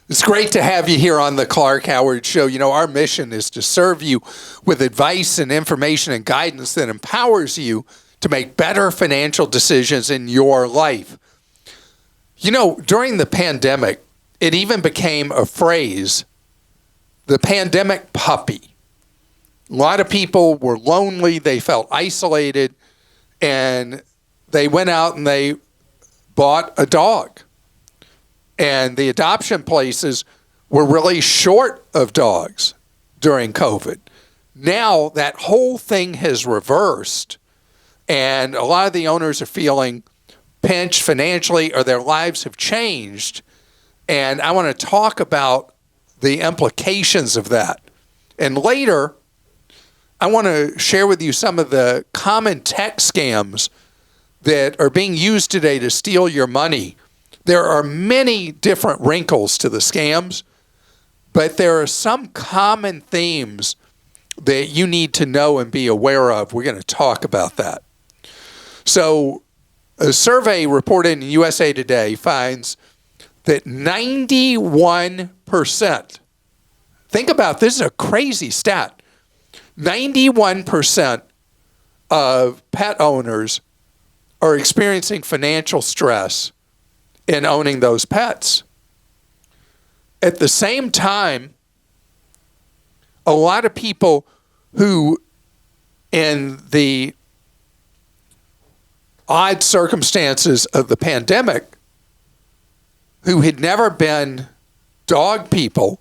It's great to have you here on the Clark Howard Show. You know, our mission is to serve you with advice and information and guidance that empowers you to make better financial decisions in your life. You know, during the pandemic, it even became a phrase, the pandemic puppy. A lot of people were lonely, they felt isolated, and they went out and they bought a dog. And the adoption places were really short of dogs during COVID. Now that whole thing has reversed, and a lot of the owners are feeling pinched financially, or their lives have changed. And I want to talk about the implications of that. And later, I want to share with you some of the common tech scams that are being used today to steal your money. There are many different wrinkles to the scams, but there are some common themes that you need to know and be aware of. We're going to talk about that. So a survey reported in USA Today finds that 91%, think about this, is a crazy stat, 91% of pet owners are experiencing financial stress in owning those pets. At the same time, a lot of people who, in the odd circumstances of the pandemic, who had never been dog people,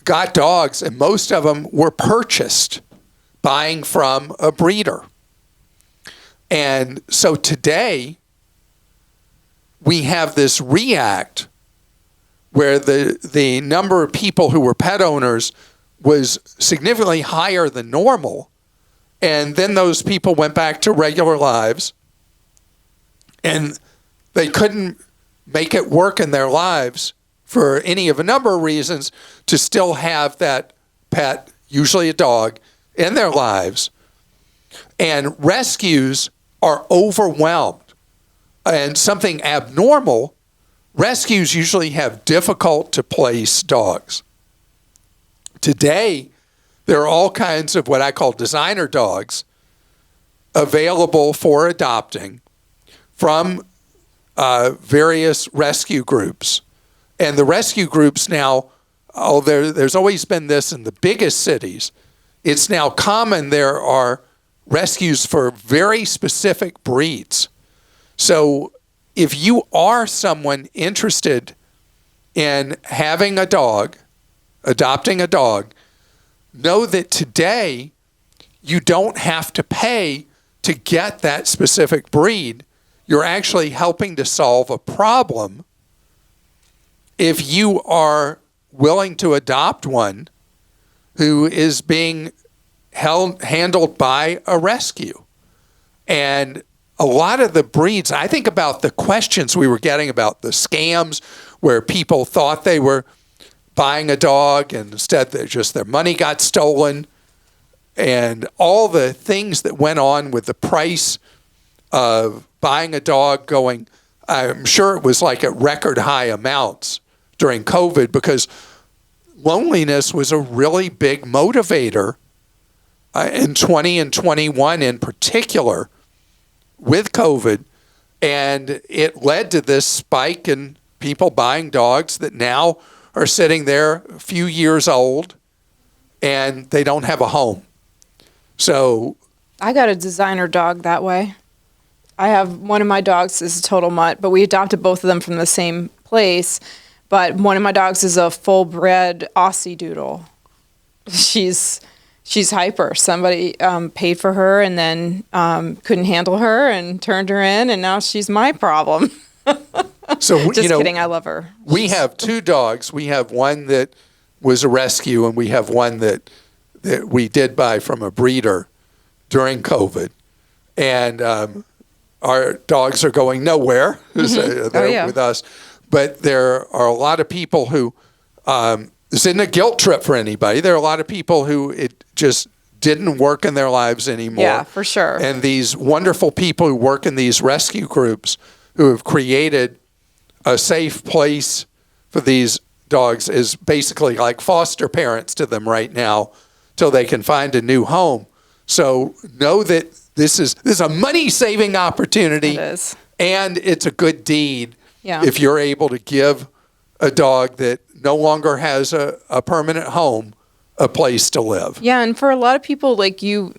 got dogs, and most of them were purchased, buying from a breeder. And so today, we have this react where the number of people who were pet owners was significantly higher than normal. And then those people went back to regular lives, and they couldn't make it work in their lives for any of a number of reasons to still have that pet, usually a dog, in their lives. And rescues are overwhelmed. And something abnormal, rescues usually have difficult to place dogs. Today, there are all kinds of what I call designer dogs available for adopting from various rescue groups. And the rescue groups now, there's always been this in the biggest cities. It's now common there are rescues for very specific breeds. So if you are someone interested in having a dog, adopting a dog, know that today you don't have to pay to get that specific breed. You're actually helping to solve a problem if you are willing to adopt one who is being handled by a rescue. And a lot of the breeds, I think about the questions we were getting about the scams where people thought they were buying a dog and instead their money got stolen, and all the things that went on with the price of buying a dog going, I'm sure it was like at record high amounts during COVID, because loneliness was a really big motivator in 20 and 21 in particular with COVID, and it led to this spike in people buying dogs that now are sitting there a few years old and they don't have a home. So I got a designer dog that way. I have one of my dogs is a total mutt, but we adopted both of them from the same place. But one of my dogs is a full-bred Aussie Doodle. She's hyper. Somebody paid for her and then couldn't handle her and turned her in, and now she's my problem. So Just kidding. I love her. We have two dogs. We have one that was a rescue, and we have one that we did buy from a breeder during COVID. And our dogs are going nowhere. They're with us. But there are a lot of people who, this isn't a guilt trip for anybody. There are a lot of people who it just didn't work in their lives anymore. Yeah, for sure. And these wonderful people who work in these rescue groups who have created a safe place for these dogs is basically like foster parents to them right now till they can find a new home. So know that this is a money-saving opportunity. It is. And it's a good deed Yeah. if you're able to give a dog that no longer has a permanent home a place to live. Yeah, and for a lot of people, like you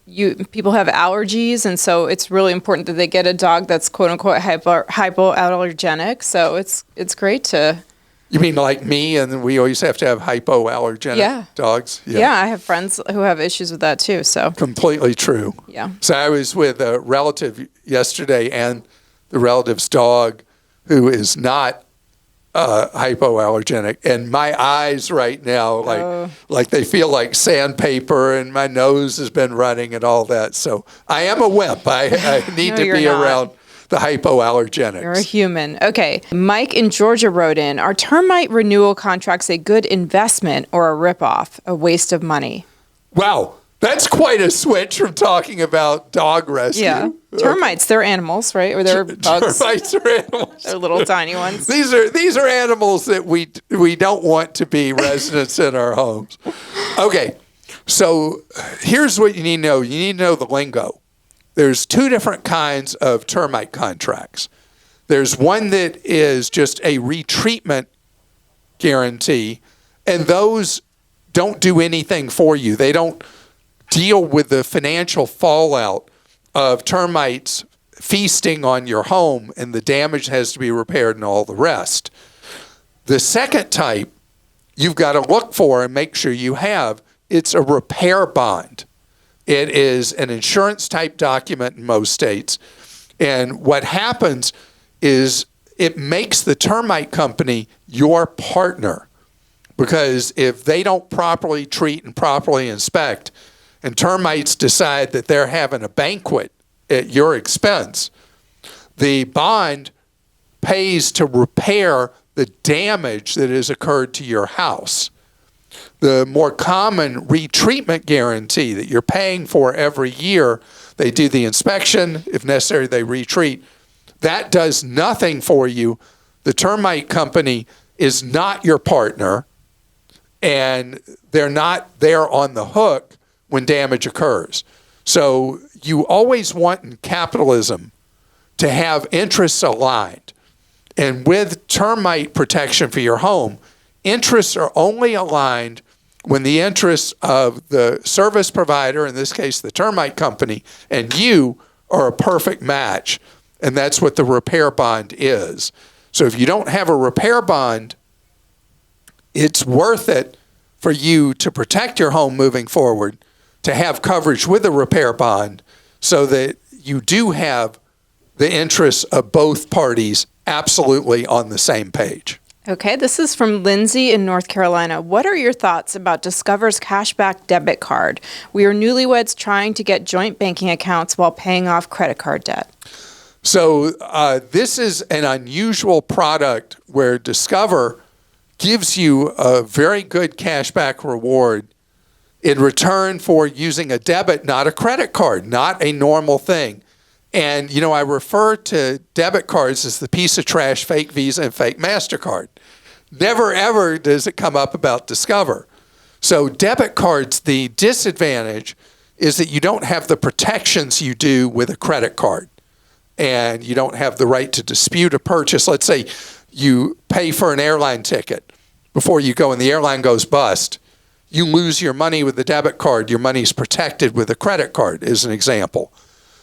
people have allergies, and so it's really important that they get a dog that's quote unquote hypoallergenic. So it's great to. You mean like me, and we always have to have hypoallergenic dogs? Yeah, I have friends who have issues with that too. So completely true. Yeah. So I was with a relative yesterday, and the relative's dog, who is not hypoallergenic, and my eyes right now like they feel like sandpaper, and my nose has been running and all that. So I am a wimp. I need No, to you're be not. around the hypoallergenics. You're a human. Okay. Mike in Georgia wrote in, are termite renewal contracts a good investment or a ripoff, a waste of money? Wow, that's quite a switch from talking about dog rescue. Yeah. Termites, they're animals, right? Or they're bugs. Termites are animals. They're little tiny ones. These are animals that we don't want to be residents in our homes. Okay, so here's what you need to know. You need to know the lingo. There's two different kinds of termite contracts. There's one that is just a retreatment guarantee, and those don't do anything for you. They don't deal with the financial fallout of termites feasting on your home, and the damage has to be repaired and all the rest. The second type you've got to look for and make sure you have, it's a repair bond. It is an insurance type document in most states. And what happens is it makes the termite company your partner, because if they don't properly treat and properly inspect, and termites decide that they're having a banquet at your expense, the bond pays to repair the damage that has occurred to your house. The more common retreatment guarantee that you're paying for every year, they do the inspection, if necessary they retreat. That does nothing for you. The termite company is not your partner, and they're not there on the hook when damage occurs. So you always want in capitalism to have interests aligned. And with termite protection for your home, interests are only aligned when the interests of the service provider, in this case the termite company, and you are a perfect match. And that's what the repair bond is. So if you don't have a repair bond, it's worth it for you to protect your home moving forward, to have coverage with a repair bond, so that you do have the interests of both parties absolutely on the same page. Okay, this is from Lindsay in North Carolina. What are your thoughts about Discover's cashback debit card? We are newlyweds trying to get joint banking accounts while paying off credit card debt. So this is an unusual product where Discover gives you a very good cashback reward in return for using a debit, not a credit card, not a normal thing. And, you know, I refer to debit cards as the piece of trash fake Visa and fake MasterCard. Never, ever does it come up about Discover. So debit cards, the disadvantage is that you don't have the protections you do with a credit card. And you don't have the right to dispute a purchase. Let's say you pay for an airline ticket before you go and the airline goes bust. You lose your money with the debit card. Your money's protected with a credit card, as an example.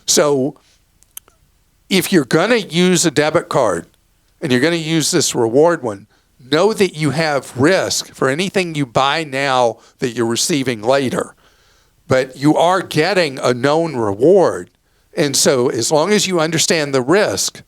So if you're going to use a debit card and you're going to use this reward one, know that you have risk for anything you buy now that you're receiving later. But you are getting a known reward. And so as long as you understand the risk,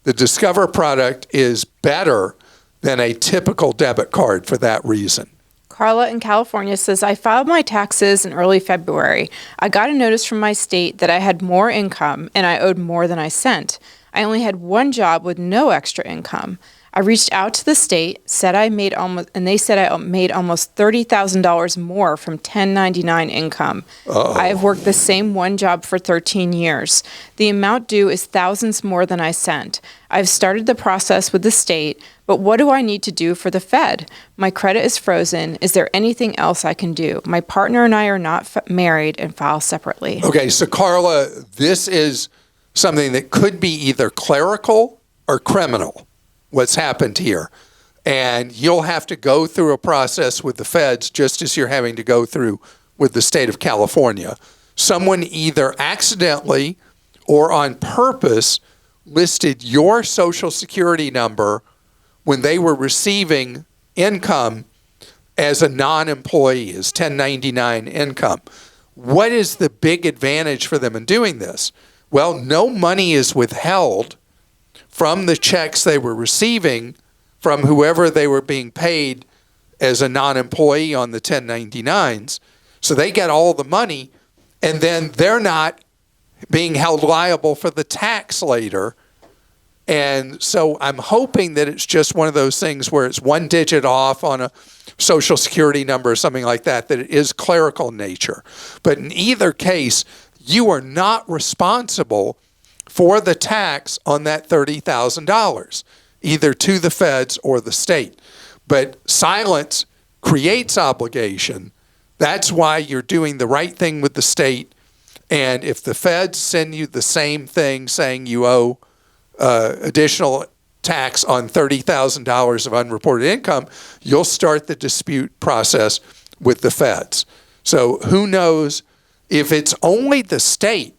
the Discover product is better than a typical debit card for that reason. Carla in California says, I filed my taxes in early February. I got a notice from my state that I had more income and I owed more than I sent. I only had one job with no extra income. I reached out to the state, they said I made almost $30,000 more from 1099 income. I have worked the same one job for 13 years. The amount due is thousands more than I sent. I've started the process with the state, But what do I need to do for the Fed? My credit is frozen. Is there anything else I can do? My partner and I are not married and file separately. Okay, so Carla, this is something that could be either clerical or criminal, what's happened here. And you'll have to go through a process with the feds just as you're having to go through with the state of California. Someone either accidentally or on purpose listed your Social Security number when they were receiving income as a non-employee, as 1099 income. What is the big advantage for them in doing this? Well, no money is withheld from the checks they were receiving from whoever they were being paid as a non-employee on the 1099s. So they get all the money, and then they're not being held liable for the tax later. And so I'm hoping that it's just one of those things where it's one digit off on a Social Security number or something like that, that it is clerical in nature. But in either case, you are not responsible for the tax on that $30,000, either to the feds or the state. But silence creates obligation. That's why you're doing the right thing with the state. And if the feds send you the same thing saying you owe additional tax on $30,000 of unreported income, you'll start the dispute process with the feds. So who knows, if it's only the state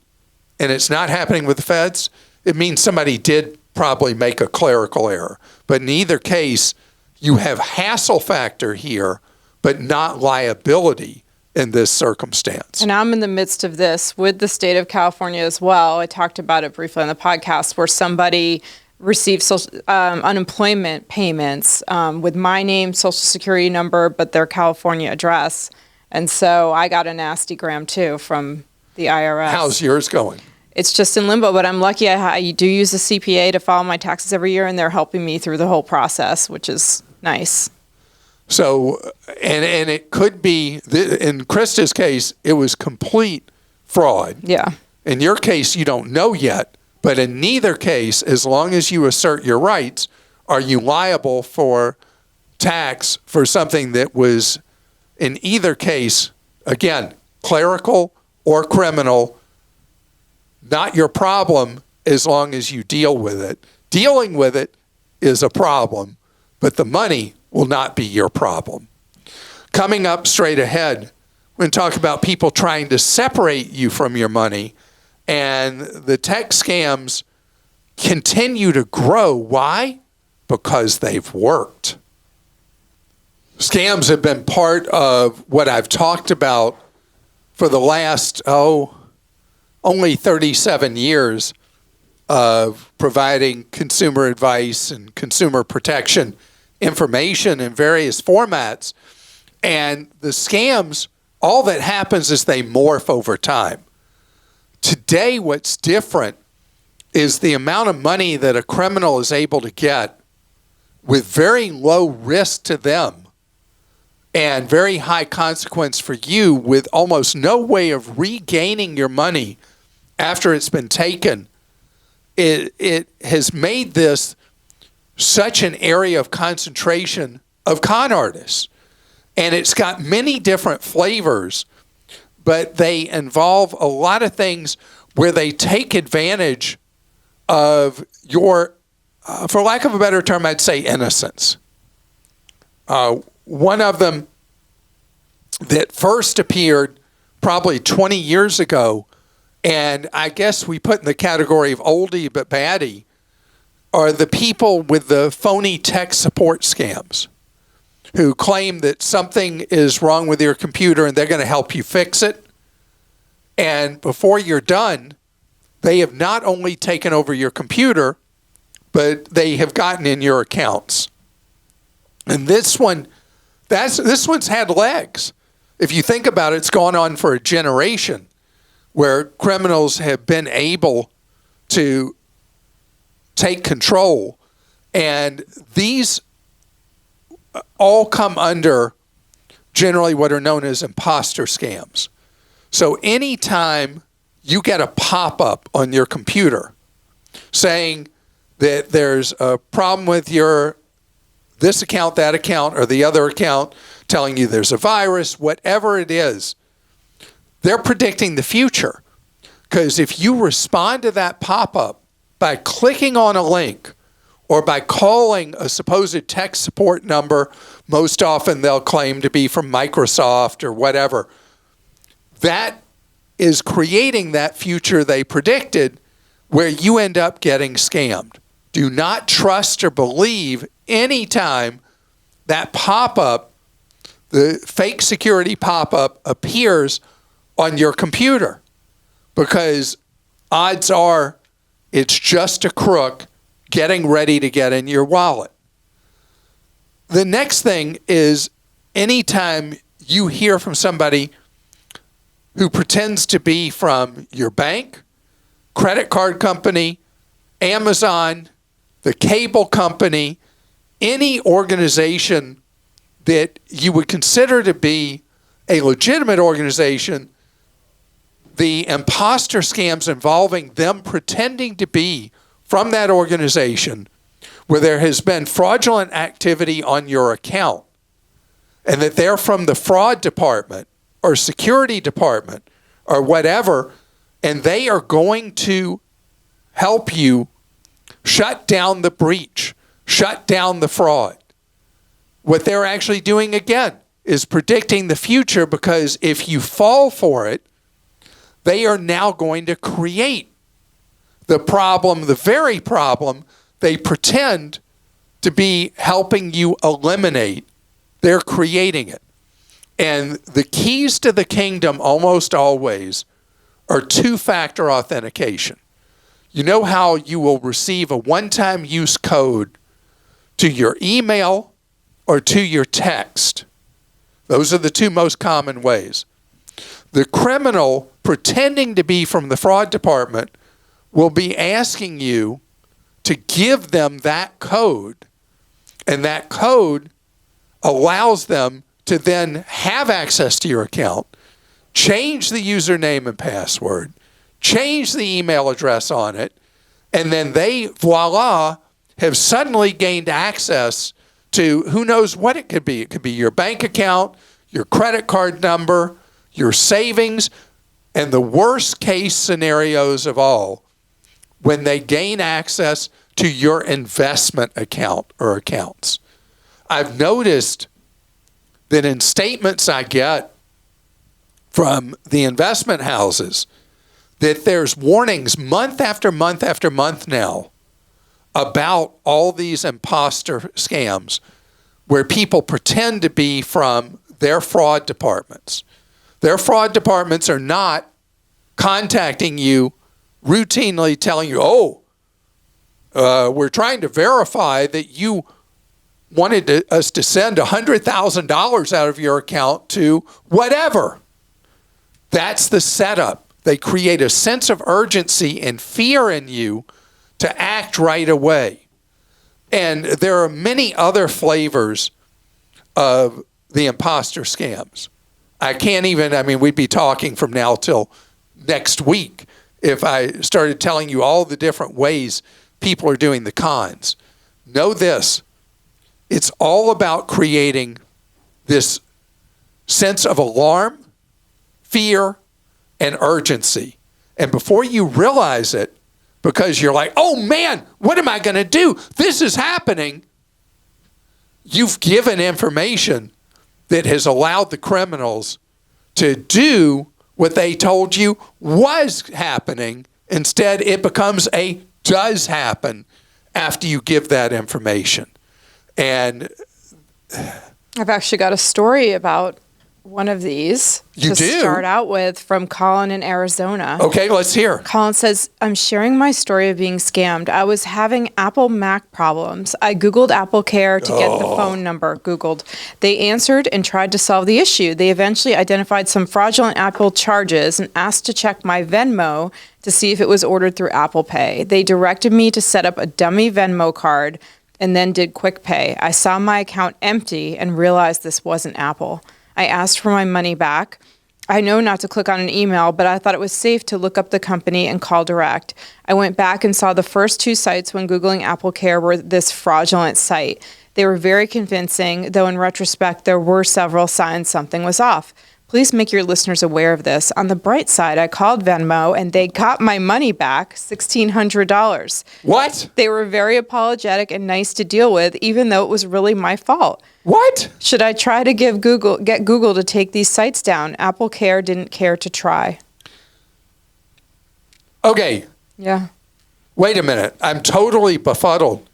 and it's not happening with the feds, it means somebody did probably make a clerical error. But in either case, you have hassle factor here, but not liability in this circumstance. And I'm in the midst of this with the state of California as well. I talked about it briefly on the podcast, where somebody received unemployment payments with my name, Social Security number, but their California address. And so I got a nasty gram too from the IRS. How's yours going? It's just in limbo, but I'm lucky I do use a CPA to file my taxes every year, and they're helping me through the whole process, which is nice. So, and it could be, in Christa's case, it was complete fraud. Yeah. In your case, you don't know yet, but in neither case, as long as you assert your rights, are you liable for tax for something that was, in either case, again, clerical or criminal, not your problem as long as you deal with it. Dealing with it is a problem, but the money will not be your problem. Coming up straight ahead, we're going to talk about people trying to separate you from your money, and the tech scams continue to grow. Why? Because they've worked. Scams have been part of what I've talked about for the last, only 37 years of providing consumer advice and consumer protection information in various formats. And the scams, all that happens is they morph over time. Today, what's different is the amount of money that a criminal is able to get with very low risk to them and very high consequence for you, with almost no way of regaining your money after it's been taken. It has made this such an area of concentration of con artists. And it's got many different flavors, but they involve a lot of things where they take advantage of your, for lack of a better term, I'd say innocence. One of them that first appeared probably 20 years ago, and I guess we put in the category of oldie but baddie, are the people with the phony tech support scams who claim that something is wrong with your computer and they're going to help you fix it. And before you're done, they have not only taken over your computer, but they have gotten in your accounts. And this one's had legs. If you think about it, it's gone on for a generation where criminals have been able to take control. And these all come under generally what are known as imposter scams. So anytime you get a pop-up on your computer saying that there's a problem with your this account, that account, or the other account, telling you there's a virus, whatever it is. They're predicting the future. Because if you respond to that pop-up by clicking on a link or by calling a supposed tech support number, most often they'll claim to be from Microsoft or whatever, that is creating that future they predicted where you end up getting scammed. Do not trust or believe any time that pop-up, the fake security pop-up, appears on your computer, because odds are it's just a crook getting ready to get in your wallet. The next thing is anytime you hear from somebody who pretends to be from your bank, credit card company, Amazon, the cable company, any organization that you would consider to be a legitimate organization, the imposter scams involving them pretending to be from that organization where there has been fraudulent activity on your account and that they're from the fraud department or security department or whatever, and they are going to help you shut down the breach, shut down the fraud. What they're actually doing, again, is predicting the future, because if you fall for it, they are now going to create the problem, the very problem they pretend to be helping you eliminate. They're creating it. And the keys to the kingdom almost always are two-factor authentication. You know how you will receive a one-time use code to your email or to your text? Those are the two most common ways. The criminal pretending to be from the fraud department will be asking you to give them that code, and that code allows them to then have access to your account, change the username and password, change the email address on it, and then they, voila, have suddenly gained access to who knows what it could be. It could be your bank account, your credit card number, your savings, and the worst case scenarios of all, when they gain access to your investment account or accounts. I've noticed that in statements I get from the investment houses, that there's warnings month after month after month now about all these imposter scams where people pretend to be from their fraud departments. Their fraud departments are not contacting you routinely telling you, we're trying to verify that you wanted us to send $100,000 out of your account to whatever. That's the setup. They create a sense of urgency and fear in you to act right away. And there are many other flavors of the imposter scams. We'd be talking from now till next week if I started telling you all the different ways people are doing the cons. Know this. It's all about creating this sense of alarm, fear, and urgency. And before you realize it, because you're like, oh man, what am I going to do? This is happening. You've given information that has allowed the criminals to do what they told you was happening. Instead, it becomes a does happen after you give that information. And I've actually got a story about one of these to start out with from Colin in Arizona. Okay, let's hear. Colin says, I'm sharing my story of being scammed. I was having Apple Mac problems. I Googled Applecare to get the phone number. Googled. They answered and tried to solve the issue. They eventually identified some fraudulent Apple charges and asked to check my Venmo to see if it was ordered through Apple Pay. They directed me to set up a dummy Venmo card and then did quick pay. I saw my account empty and realized this wasn't Apple. I asked for my money back. I know not to click on an email, but I thought it was safe to look up the company and call direct. I went back and saw the first two sites when Googling Applecare were this fraudulent site. They were very convincing, though in retrospect, there were several signs something was off. Please make your listeners aware of this. On the bright side, I called Venmo and they got my money back, $1,600. What? They were very apologetic and nice to deal with, even though it was really my fault. What? Should I try to get Google to take these sites down? Applecare didn't care to try. Okay. Yeah. Wait a minute. I'm totally befuddled.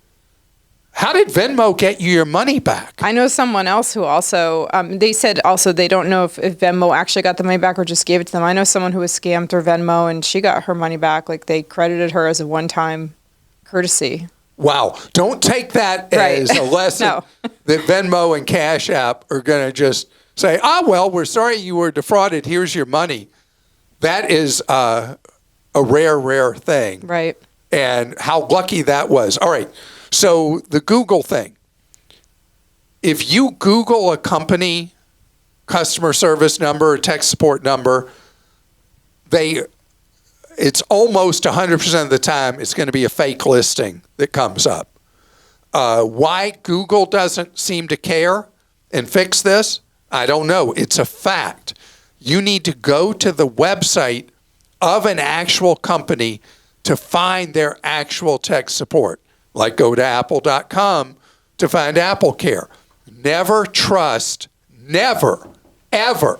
How did Venmo get you your money back? I know someone else who also, they said also they don't know if Venmo actually got the money back or just gave it to them. I know someone who was scammed through Venmo and she got her money back. Like they credited her as a one-time courtesy. Wow. Don't take that Right. as a lesson No. that Venmo and Cash App are going to just say, well, we're sorry you were defrauded. Here's your money. That is a rare thing. Right. And how lucky that was. All right. So the Google thing. If you Google a company customer service number or tech support number, it's almost 100% of the time it's going to be a fake listing that comes up. Why Google doesn't seem to care and fix this, I don't know. It's a fact. You need to go to the website of an actual company to find their actual tech support. Like go to apple.com to find Applecare. Never trust, never, ever,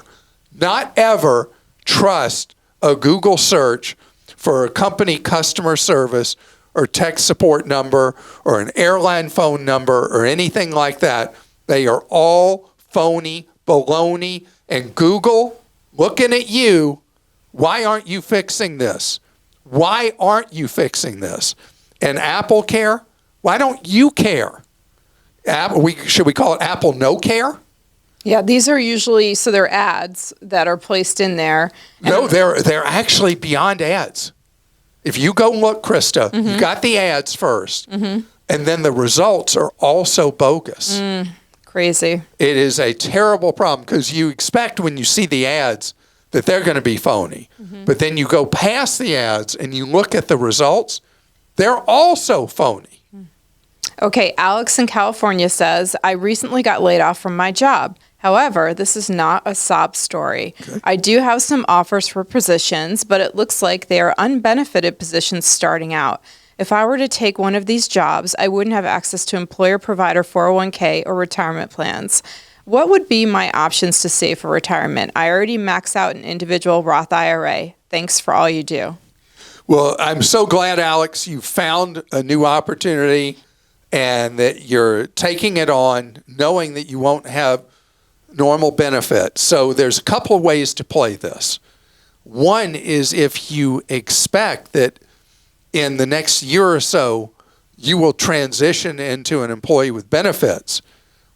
not ever trust a Google search for a company customer service or tech support number or an airline phone number or anything like that. They are all phony, baloney, and Google, looking at you, why aren't you fixing this? Why aren't you fixing this? And Applecare, why don't you care? Should we call it Apple No Care? Yeah, these are usually, so they're ads that are placed in there. No, they're actually beyond ads. If you go look, Christa, you got the ads first, and then the results are also bogus. Crazy. It is a terrible problem because you expect when you see the ads that they're going to be phony. But then you go past the ads and you look at the results, they're also phony. Okay, Alex in California says, I recently got laid off from my job. However, this is not a sob story. Okay. I do have some offers for positions, but it looks like they are unbenefited positions starting out. If I were to take one of these jobs, I wouldn't have access to employer-provider 401k or retirement plans. What would be my options to save for retirement? I already max out an individual Roth IRA. Thanks for all you do. Well, I'm so glad, Alex, you found a new opportunity and that you're taking it on knowing that you won't have normal benefits. So there's a couple of ways to play this. One is if you expect that in the next year or so, you will transition into an employee with benefits.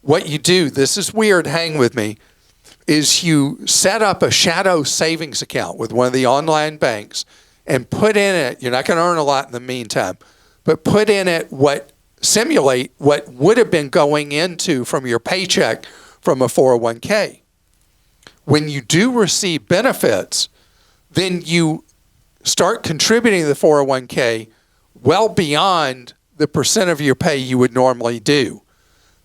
What you do, this is weird, hang with me, is you set up a shadow savings account with one of the online banks and put in it, you're not going to earn a lot in the meantime, but put in it simulate what would have been going into from your paycheck from a 401k. When you do receive benefits, then you start contributing to the 401k well beyond the percent of your pay you would normally do.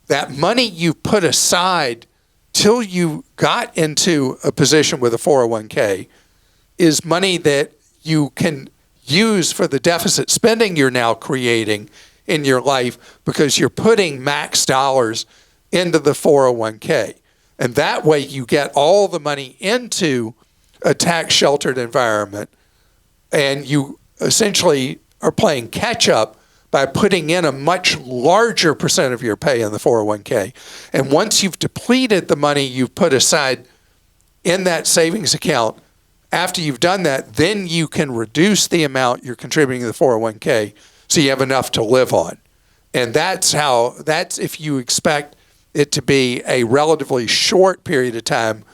That money you put aside till you got into a position with a 401k is money that you can use for the deficit spending you're now creating in your life because you're putting max dollars into the 401k. And that way you get all the money into a tax-sheltered environment and you essentially are playing catch-up by putting in a much larger percent of your pay in the 401k. And once you've depleted the money you've put aside in that savings account, after you've done that, then you can reduce the amount you're contributing to the 401k so you have enough to live on. And that's if you expect it to be a relatively short period of time,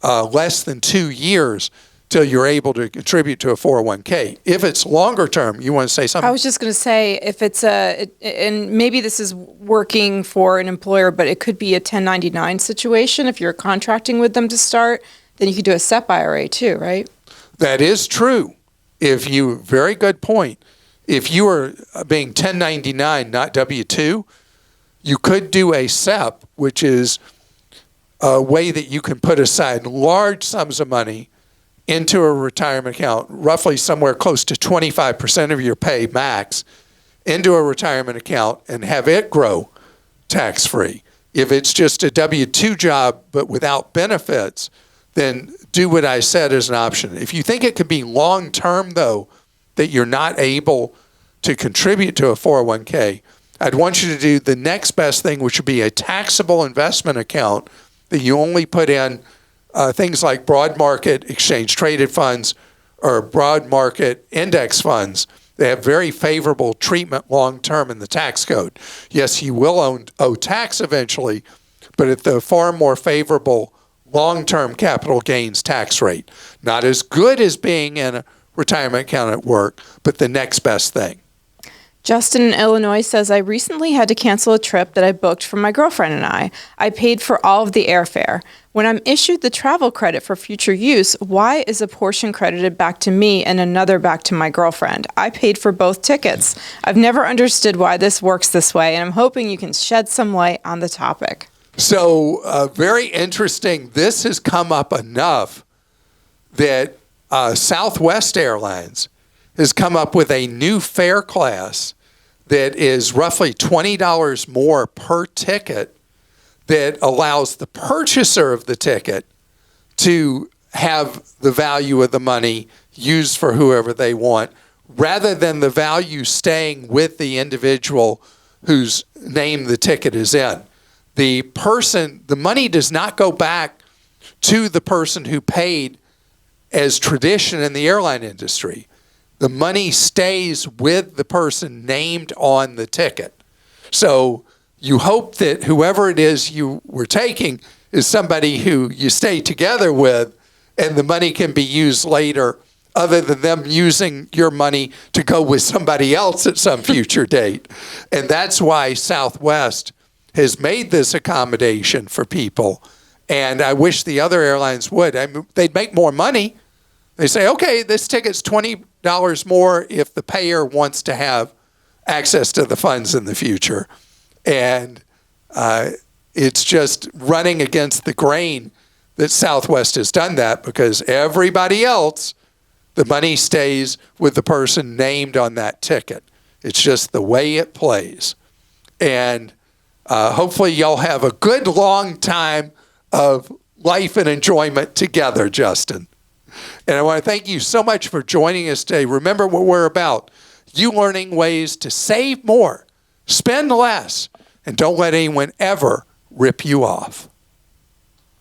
less than 2 years, till you're able to contribute to a 401k. If it's longer term, you want to say something? I was just going to say, if it's and maybe this is working for an employer, but it could be a 1099 situation. If you're contracting with them to start, then you could do a SEP IRA too, right? That is true. Very good point. If you are being 1099, not W-2, You could do a SEP, which is a way that you can put aside large sums of money into a retirement account, roughly somewhere close to 25% of your pay max, into a retirement account and have it grow tax-free. If it's just a W-2 job but without benefits, then do what I said as an option. If you think it could be long-term, though, that you're not able to contribute to a 401k, I'd want you to do the next best thing, which would be a taxable investment account that you only put in things like broad market exchange-traded funds or broad market index funds. They have very favorable treatment long-term in the tax code. Yes, you will owe tax eventually, but at the far more favorable long-term capital gains tax rate. Not as good as being in a retirement account at work, but the next best thing. Justin in Illinois says, I recently had to cancel a trip that I booked for my girlfriend and I. I paid for all of the airfare. When I'm issued the travel credit for future use, why is a portion credited back to me and another back to my girlfriend? I paid for both tickets. I've never understood why this works this way, and I'm hoping you can shed some light on the topic. So, very interesting. This has come up enough that Southwest Airlines has come up with a new fare class that is roughly $20 more per ticket that allows the purchaser of the ticket to have the value of the money used for whoever they want, rather than the value staying with the individual whose name the ticket is in. The money does not go back to the person who paid as tradition in the airline industry. The money stays with the person named on the ticket. So you hope that whoever it is you were taking is somebody who you stay together with, and the money can be used later, other than them using your money to go with somebody else at some future date. And that's why Southwest has made this accommodation for people. And I wish the other airlines would. I mean, they'd make more money. They say, okay, this ticket's $20 more if the payer wants to have access to the funds in the future. And it's just running against the grain that Southwest has done that, because everybody else, the money stays with the person named on that ticket. It's just the way it plays. And hopefully y'all have a good long time of life and enjoyment together, Justin. And I want to thank you so much for joining us today. Remember what we're about. You learning ways to save more, spend less, and don't let anyone ever rip you off.